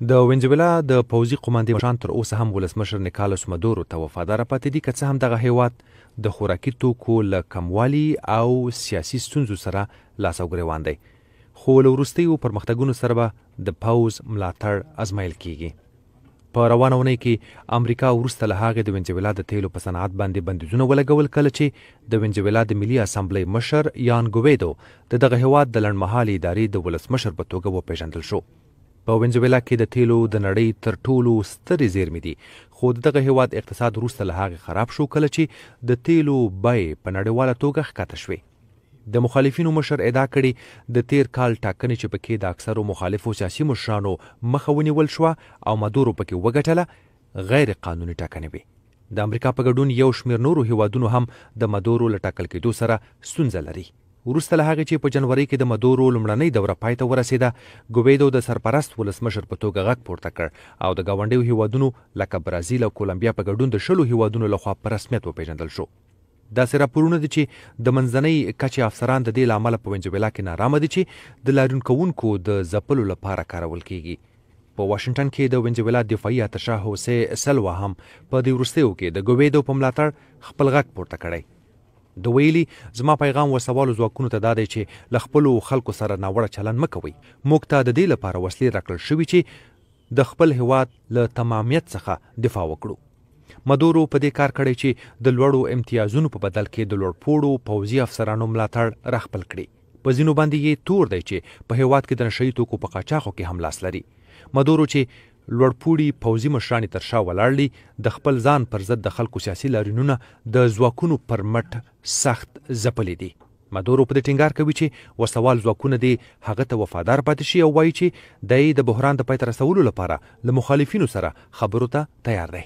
د وېنزوېلا د پوځي قوماندې مشران تر اوسه هم ولسمشر مدورو ته وفاداره پاتې دي، که څه هم دغه هېواد د خوراکي توکو له کموالی او سیاسي ستونزو سره لاس او ګریوان دی، خو له وروستیو پرمختګونو سره به د پوځ ملاتړ ازمایل کېږي. په روانه اونۍ کې امریکا وروسته له هغې د وېنزوېلا د تیلو په صنعت باندې بندیزونه ولګول، کله چې د وېنزوېلا د ملي اسامبلۍ مشر ویډیو د دغه هېواد د لنډمهالې ادارې د ولسمشر په توګه وپېژندل شو. په وېنزوېلا کې د تیلو د نړۍ تر ټولو سترې زیرمې دي، خو د دغه هېواد اقتصاد وروسته له هغې خراب شو کله چې د تیلو بیې په نړیواله توګه ښکته شوې. د مخالفینو مشر ادعا کړې د تیر کال ټاکنې چې پکې د اکثرو مخالفو سیاسي مشرانو مخه ونیول شوه او مدورو پکې وګټله غیر قانوني ټاکنې وې. د امریکا په ګډون یو شمېر نورو هېوادونو هم د مدورو له ټاکل کېدو سره ستونزه لري. وروسته له هغې چې په جنوري کې د مدورو لومړنۍ دوره پای ته ورسېده، ګویدو د سرپرست ولسمشر په توګه غږ پورته کړ او د ګاونډیو هېوادونو لکه برازیل او کولمبیا په ګډون د 10 هېوادونو لخوا په رسمیت وپېژندل شو. داسې راپورونه دي چې د منځنۍ کچې افسران د دې له امله په وېنزوېلا کې نارامه دي چې د لاریون کوونکو د ځپلو لپاره کارول کېږي. په واشنګټن کې د وېنزوېلا دفاعي اتشه اوسه سلوا هم په دې وروستیو کې د ګویدو په ملاتړ خپل غږ پورته کړی. د ویلي زما پیغام وسوالو ځواکونو ته دا دی چې له خپلو خلکو سره ناوړه چلند مه کوئ. موږ ته د دې لپاره وسلې راکړل شوي چې د خپل هېواد له تمامیت څخه دفاع وکړو. مدورو په دې کار کړی چې د لوړو امتیازونو په بدل کې د لوړپوړو پوځي افسرانو ملاتړ راخپل کړي. په ځینو باندې یې تور دی چې په هېواد کې د نشه یي توکو په قاچاقو کې هم لاس لري. مدورو چې لوړپوړي پوځي مشران تر شا ولاړ دي، د خپل ځان پر ضد د خلکو سیاسي لاریونونه د ځواکونو پر مټ سخت ځپلي دي. مدورو په دې ټینګار کوي چې وسوال ځواکونه دې هغه ته وفادار پاتې شي او وایي چې دی د بحران د پای ته رسولو لپاره له مخالفینو سره خبرو ته تیار دی.